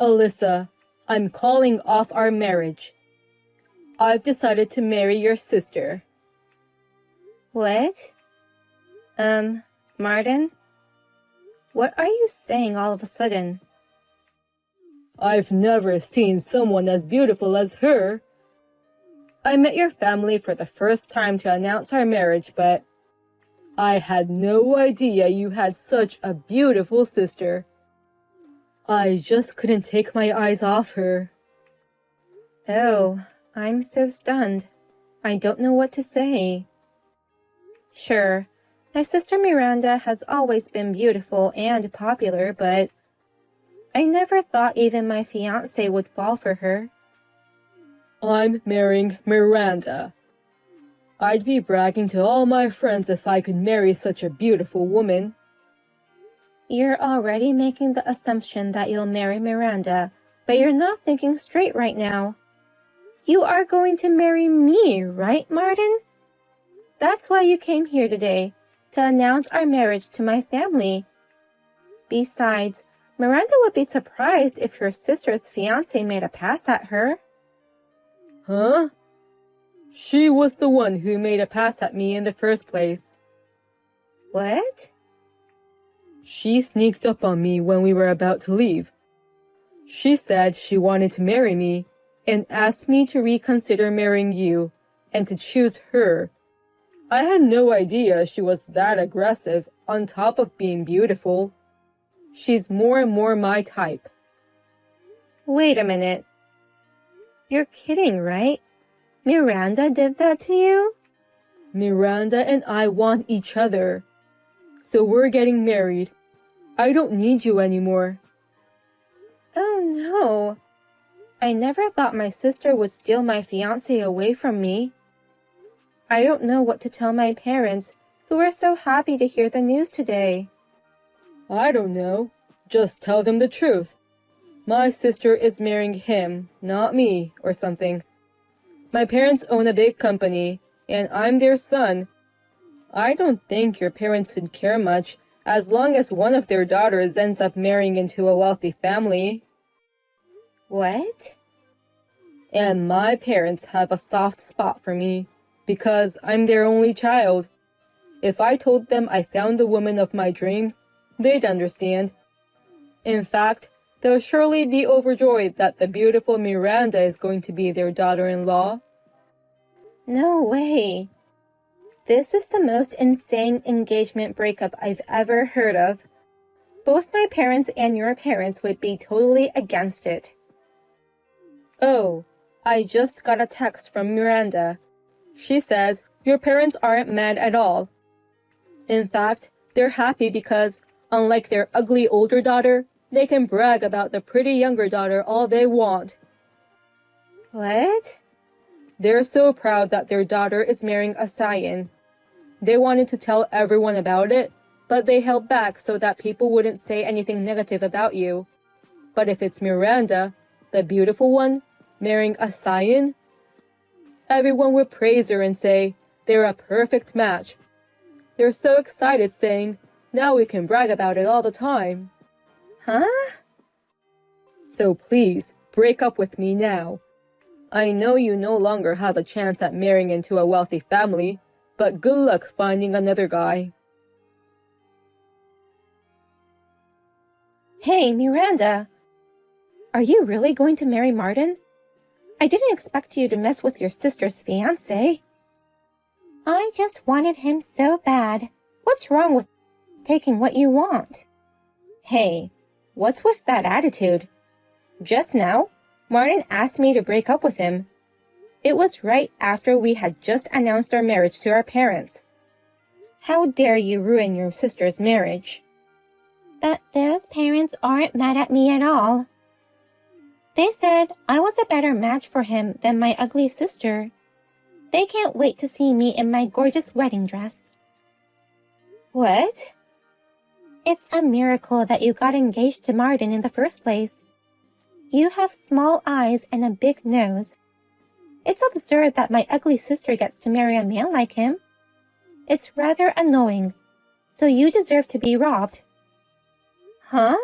Alyssa, I'm calling off our marriage. I've decided to marry your sister. What? Martin? What are you saying all of a sudden? I've never seen someone as beautiful as her. I met your family for the first time to announce our marriage, but I had no idea you had such a beautiful sister. I just couldn't take my eyes off her. Oh, I'm so stunned. I don't know what to say. Sure, my sister Miranda has always been beautiful and popular, but I never thought even my fiancé would fall for her. I'm marrying Miranda. I'd be bragging to all my friends if I could marry such a beautiful woman. You're already making the assumption that you'll marry Miranda, but you're not thinking straight right now. You are going to marry me, right, Martin? That's why you came here today, to announce our marriage to my family. Besides, Miranda would be surprised if your sister's fiancé made a pass at her. Huh? She was the one who made a pass at me in the first place. What? She sneaked up on me when we were about to leave. She said she wanted to marry me and asked me to reconsider marrying you and to choose her. I had no idea she was that aggressive on top of being beautiful. She's more and more my type. Wait a minute. You're kidding, right? Miranda did that to you? Miranda and I want each other. So we're getting married. I don't need you anymore. Oh no. I never thought my sister would steal my fiancé away from me. I don't know what to tell my parents, who are so happy to hear the news today. I don't know. Just tell them the truth. My sister is marrying him, not me, or something. My parents own a big company, and I'm their son. I don't think your parents would care much as long as one of their daughters ends up marrying into a wealthy family. What? And my parents have a soft spot for me because I'm their only child. If I told them I found the woman of my dreams, they'd understand. In fact, they'll surely be overjoyed that the beautiful Miranda is going to be their daughter-in-law. No way. This is the most insane engagement breakup I've ever heard of. Both my parents and your parents would be totally against it. Oh, I just got a text from Miranda. She says your parents aren't mad at all. In fact, they're happy because, unlike their ugly older daughter, they can brag about the pretty younger daughter all they want. What? They're so proud that their daughter is marrying a scion. They wanted to tell everyone about it, but they held back so that people wouldn't say anything negative about you. But if it's Miranda, the beautiful one, marrying a scion, everyone would praise her and say they're a perfect match. They're so excited, saying, now we can brag about it all the time. Huh? So please, break up with me now. I know you no longer have a chance at marrying into a wealthy family, but good luck finding another guy. Hey, Miranda. Are you really going to marry Martin? I didn't expect you to mess with your sister's fiancé. I just wanted him so bad. What's wrong with taking what you want? Hey, what's with that attitude? Just now, Martin asked me to break up with him. It was right after we had just announced our marriage to our parents. How dare you ruin your sister's marriage? But those parents aren't mad at me at all. They said I was a better match for him than my ugly sister. They can't wait to see me in my gorgeous wedding dress. What? It's a miracle that you got engaged to Martin in the first place. You have small eyes and a big nose. It's absurd that my ugly sister gets to marry a man like him. It's rather annoying, so you deserve to be robbed. Huh?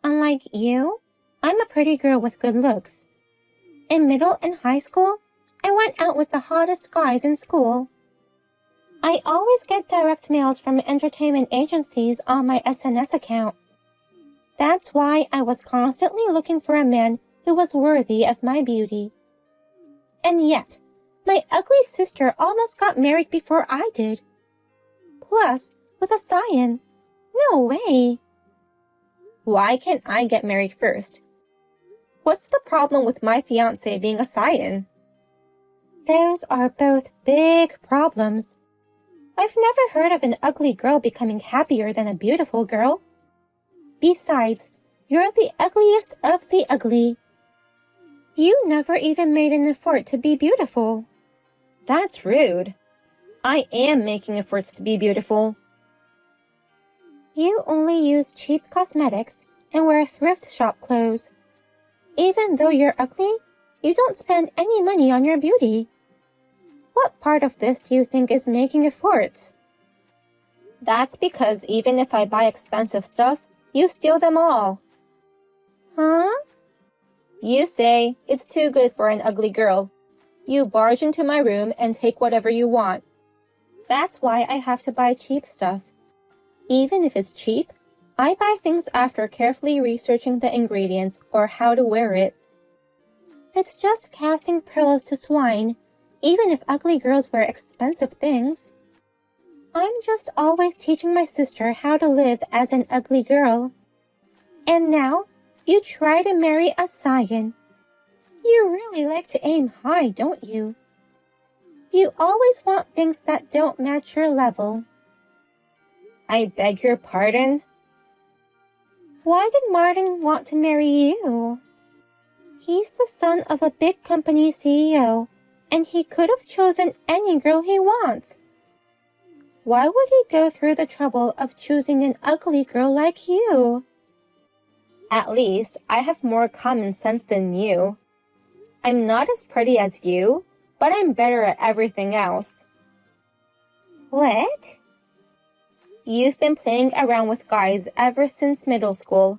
Unlike Like you, I'm a pretty girl with good looks. In middle and high school, I went out with the hottest guys in school. I always get direct mails from entertainment agencies on my SNS account. That's why I was constantly looking for a man who was worthy of my beauty. And yet, my ugly sister almost got married before I did. Plus, with a scion. No way. Why can't I get married first? What's the problem with my fiancé being a scion? Those are both big problems. I've never heard of an ugly girl becoming happier than a beautiful girl. Besides, you're the ugliest of the ugly. You never even made an effort to be beautiful. That's rude. I am making efforts to be beautiful. You only use cheap cosmetics and wear thrift shop clothes. Even though you're ugly, you don't spend any money on your beauty. What part of this do you think is making efforts? That's because even if I buy expensive stuff, you steal them all. Huh? You say it's too good for an ugly girl. You barge into my room and take whatever you want. That's why I have to buy cheap stuff. Even if it's cheap, I buy things after carefully researching the ingredients or how to wear it. It's just casting pearls to swine, even if ugly girls wear expensive things. I'm just always teaching my sister how to live as an ugly girl. And now, you try to marry a scion. You really like to aim high, don't you? You always want things that don't match your level. I beg your pardon? Why did Martin want to marry you? He's the son of a big company CEO, and he could have chosen any girl he wants. Why would he go through the trouble of choosing an ugly girl like you? At least I have more common sense than you. I'm not as pretty as you, but I'm better at everything else. What? You've been playing around with guys ever since middle school.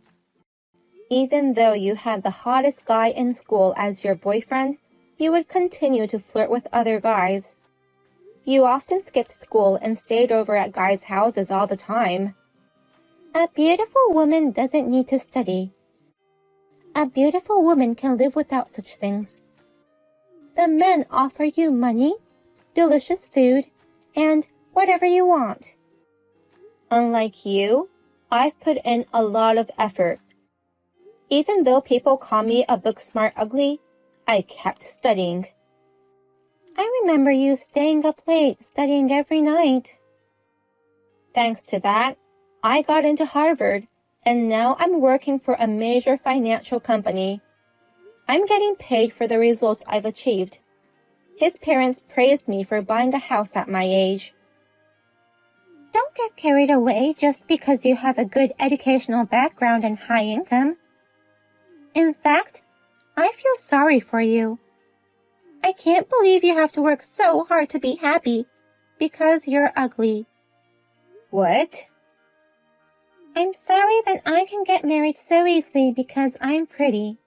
Even though you had the hottest guy in school as your boyfriend, you would continue to flirt with other guys. You often skipped school and stayed over at guys' houses all the time. A beautiful woman doesn't need to study. A beautiful woman can live without such things. The men offer you money, delicious food, and whatever you want. Unlike you, I've put in a lot of effort. Even though people call me a book-smart ugly, I kept studying. I remember you staying up late studying every night. Thanks to that, I got into Harvard, and now I'm working for a major financial company. I'm getting paid for the results I've achieved. His parents praised me for buying a house at my age. Don't get carried away just because you have a good educational background and high income. In fact, I feel sorry for you. I can't believe you have to work so hard to be happy because you're ugly. What? I'm sorry that I can get married so easily because I'm pretty.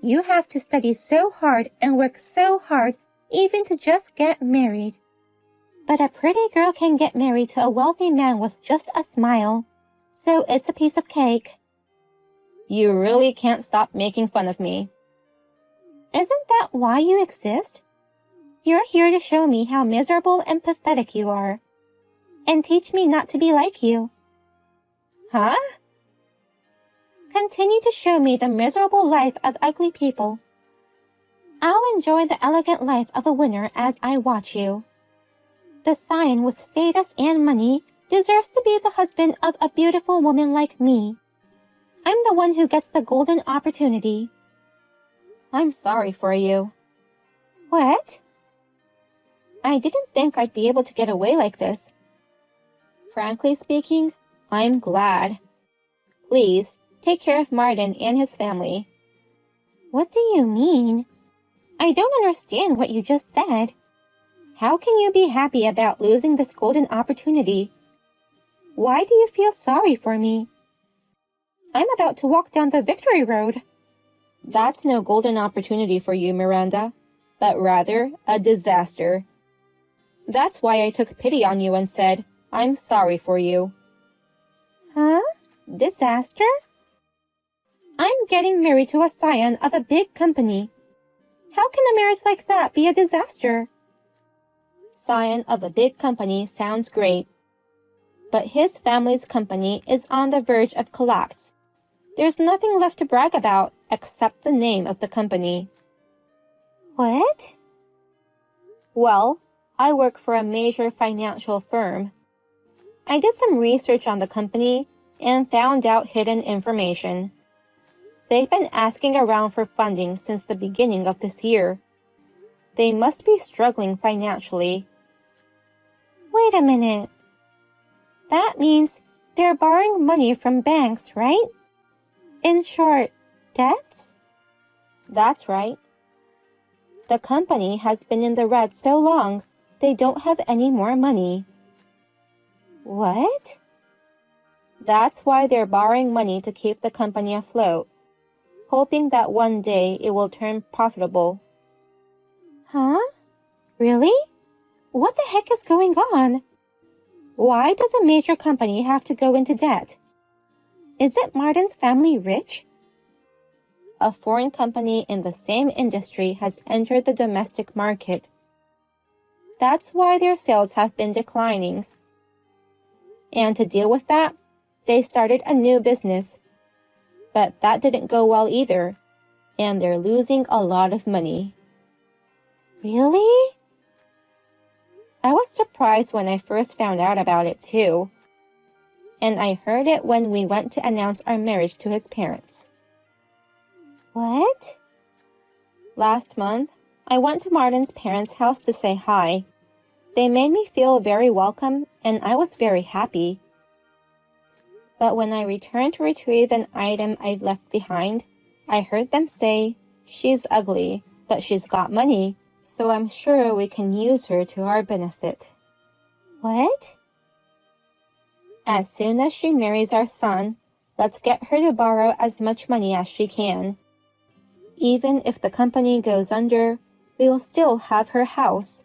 You have to study so hard and work so hard even to just get married. But a pretty girl can get married to a wealthy man with just a smile. So it's a piece of cake. You really can't stop making fun of me. Isn't that why you exist? You're here to show me how miserable and pathetic you are. And teach me not to be like you. Huh? Continue to show me the miserable life of ugly people. I'll enjoy the elegant life of a winner as I watch you. The scion with status and money deserves to be the husband of a beautiful woman like me. I'm the one who gets the golden opportunity. I'm sorry for you. What? I didn't think I'd be able to get away like this. Frankly speaking, I'm glad. Please, take care of Martin and his family. What do you mean? I don't understand what you just said. How can you be happy about losing this golden opportunity? Why do you feel sorry for me? I'm about to walk down the victory road. That's no golden opportunity for you, Miranda, but rather a disaster. That's why I took pity on you and said, I'm sorry for you. Huh? Disaster? I'm getting married to a scion of a big company. How can a marriage like that be a disaster? Scion of a big company sounds great, but his family's company is on the verge of collapse. There's nothing left to brag about except the name of the company. What? Well, I work for a major financial firm. I did some research on the company and found out hidden information. They've been asking around for funding since the beginning of this year. They must be struggling financially. Wait a minute. That means they're borrowing money from banks, right? In short, debts? That's right. The company has been in the red so long, they don't have any more money. What? That's why they're borrowing money to keep the company afloat, hoping that one day it will turn profitable. Huh? Really? What the heck is going on? Why does a major company have to go into debt? Isn't Martin's family rich? A foreign company in the same industry has entered the domestic market. That's why their sales have been declining. And to deal with that, they started a new business. But that didn't go well either, and they're losing a lot of money. Really? I was surprised when I first found out about it too. And I heard it when we went to announce our marriage to his parents. What? Last month, I went to Martin's parents' house to say hi. They made me feel very welcome, and I was very happy. But when I returned to retrieve an item I'd left behind, I heard them say, "She's ugly, but she's got money, so I'm sure we can use her to our benefit." What? As soon as she marries our son, let's get her to borrow as much money as she can. Even if the company goes under, we'll still have her house.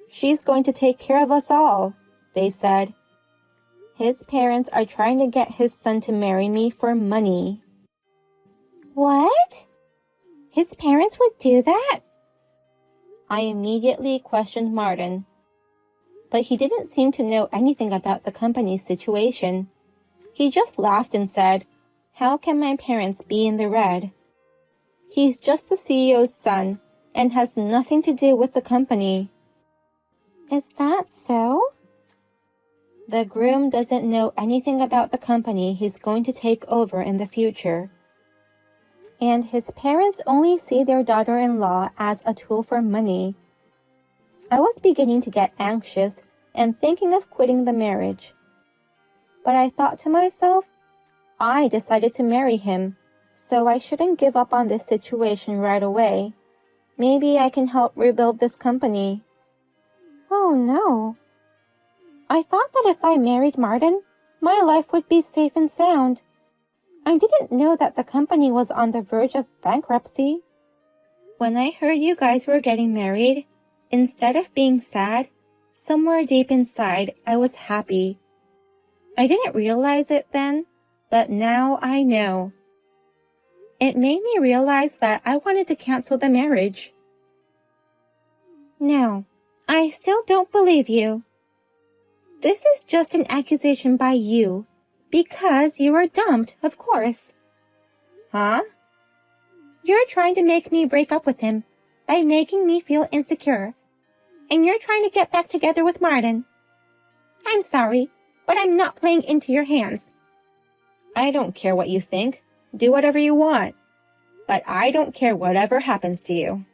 She's going to take care of us all, they said. His parents are trying to get his son to marry me for money. What? His parents would do that? I immediately questioned Martin, but he didn't seem to know anything about the company's situation. He just laughed and said, "How can my parents be in the red? He's just the CEO's son and has nothing to do with the company." Is that so? The groom doesn't know anything about the company he's going to take over in the future. And his parents only see their daughter-in-law as a tool for money. I was beginning to get anxious and thinking of quitting the marriage. But I thought to myself, I decided to marry him, so I shouldn't give up on this situation right away. Maybe I can help rebuild this company. Oh no. I thought that if I married Martin, my life would be safe and sound. I didn't know that the company was on the verge of bankruptcy. When I heard you guys were getting married, instead of being sad, somewhere deep inside I was happy. I didn't realize it then, but now I know. It made me realize that I wanted to cancel the marriage. No, I still don't believe you. This is just an accusation by you. Because you were dumped, of course. Huh? You're trying to make me break up with him by making me feel insecure. And you're trying to get back together with Martin. I'm sorry, but I'm not playing into your hands. I don't care what you think. Do whatever you want. But I don't care whatever happens to you.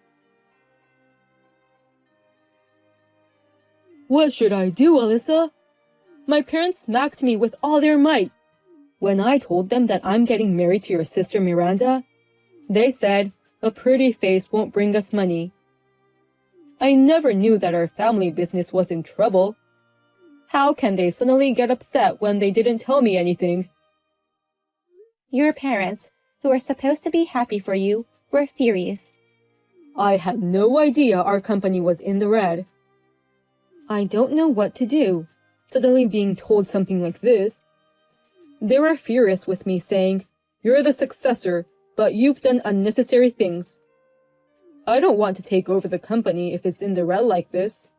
What should I do, Alyssa? My parents smacked me with all their might. When I told them that I'm getting married to your sister Miranda, they said, "A pretty face won't bring us money." I never knew that our family business was in trouble. How can they suddenly get upset when they didn't tell me anything? Your parents, who are supposed to be happy for you, were furious. I had no idea our company was in the red. I don't know what to do, suddenly being told something like this. They were furious with me, saying, "You're the successor, but you've done unnecessary things." I don't want to take over the company if it's in the red like this.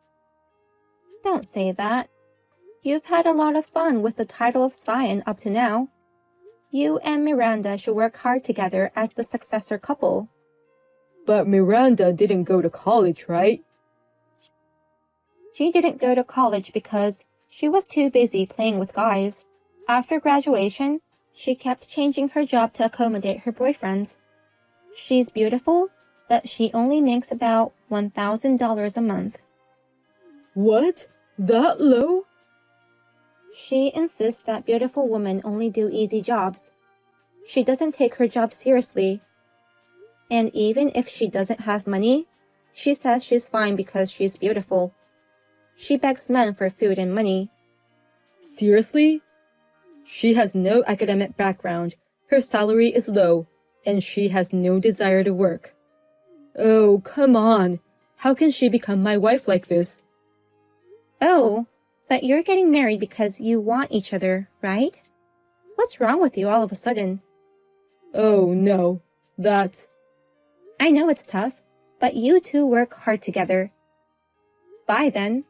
Don't say that. You've had a lot of fun with the title of Scion up to now. You and Miranda should work hard together as the successor couple. But Miranda didn't go to college, right? She didn't go to college because she was too busy playing with guys. After graduation, she kept changing her job to accommodate her boyfriends. She's beautiful, but she only makes about $1,000 a month. What? That low? She insists that beautiful women only do easy jobs. She doesn't take her job seriously. And even if she doesn't have money, she says she's fine because she's beautiful. She begs men for food and money. Seriously? She has no academic background, her salary is low, and she has no desire to work. Oh, come on. How can she become my wife like this? Oh, but you're getting married because you want each other, right? What's wrong with you all of a sudden? Oh, no. That's... I know it's tough, but you two work hard together. Bye then.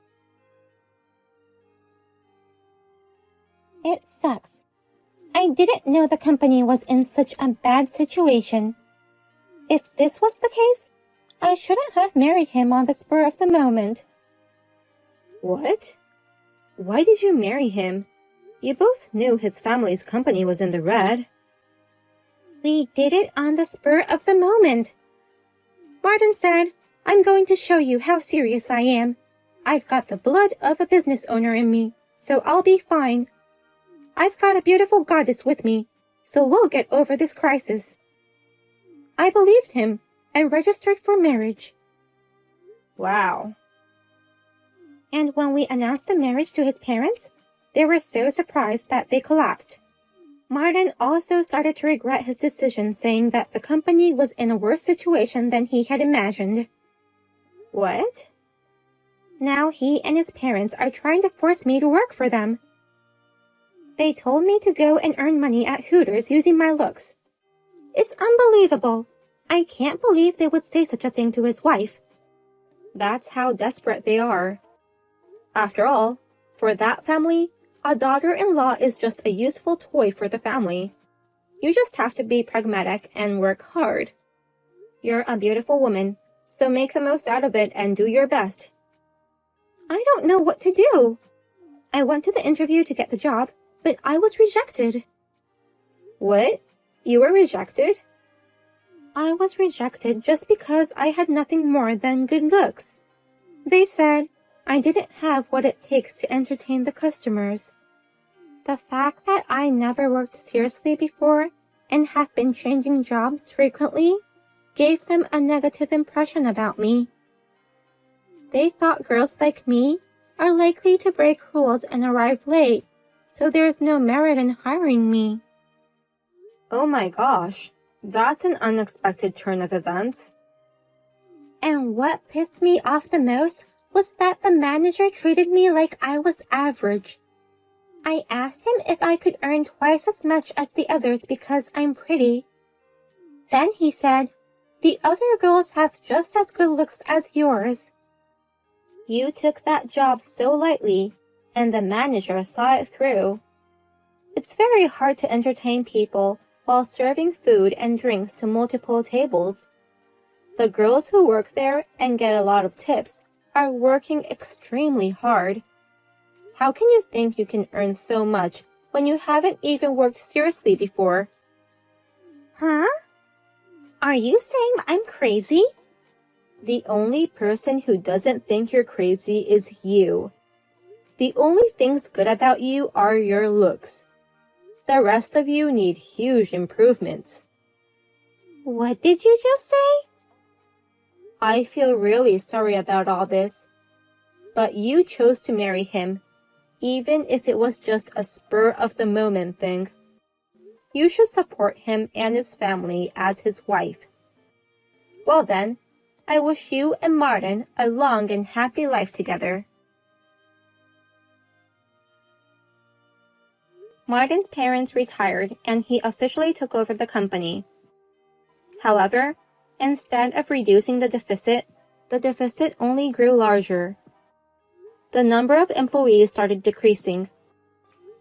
It sucks. I didn't know the company was in such a bad situation. If this was the case, I shouldn't have married him on the spur of the moment. What? Why did you marry him? You both knew his family's company was in the red. We did it on the spur of the moment. Martin said, "I'm going to show you how serious I am. I've got the blood of a business owner in me, so I'll be fine. I've got a beautiful goddess with me, so we'll get over this crisis." I believed him and registered for marriage. Wow. And when we announced the marriage to his parents, they were so surprised that they collapsed. Martin also started to regret his decision, saying that the company was in a worse situation than he had imagined. What? Now he and his parents are trying to force me to work for them. They told me to go and earn money at Hooters using my looks. It's unbelievable. I can't believe they would say such a thing to his wife. That's how desperate they are. After all, for that family, a daughter-in-law is just a useful toy for the family. You just have to be pragmatic and work hard. You're a beautiful woman, so make the most out of it and do your best. I don't know what to do. I went to the interview to get the job, but I was rejected. What? You were rejected? I was rejected just because I had nothing more than good looks. They said I didn't have what it takes to entertain the customers. The fact that I never worked seriously before and have been changing jobs frequently gave them a negative impression about me. They thought girls like me are likely to break rules and arrive late, so there's no merit in hiring me. Oh my gosh, that's an unexpected turn of events. And what pissed me off the most was that the manager treated me like I was average. I asked him if I could earn twice as much as the others because I'm pretty. Then he said, "The other girls have just as good looks as yours." You took that job so lightly, and the manager saw it through. It's very hard to entertain people while serving food and drinks to multiple tables. The girls who work there and get a lot of tips are working extremely hard. How can you think you can earn so much when you haven't even worked seriously before? Huh? Are you saying I'm crazy? The only person who doesn't think you're crazy is you. The only things good about you are your looks. The rest of you need huge improvements. What did you just say? I feel really sorry about all this. But you chose to marry him, even if it was just a spur-of-the-moment thing. You should support him and his family as his wife. Well then, I wish you and Martin a long and happy life together. Martin's parents retired and he officially took over the company. However, instead of reducing the deficit only grew larger. The number of employees started decreasing.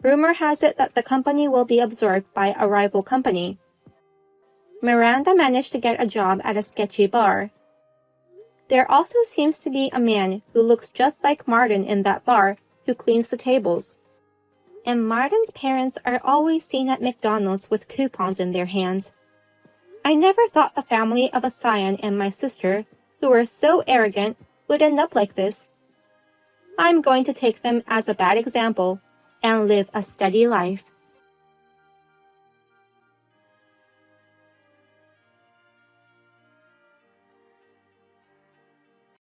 Rumor has it that the company will be absorbed by a rival company. Miranda managed to get a job at a sketchy bar. There also seems to be a man who looks just like Martin in that bar who cleans the tables. And Martin's parents are always seen at McDonald's with coupons in their hands. I never thought the family of a scion and my sister, who were so arrogant, would end up like this. I'm going to take them as a bad example and live a steady life.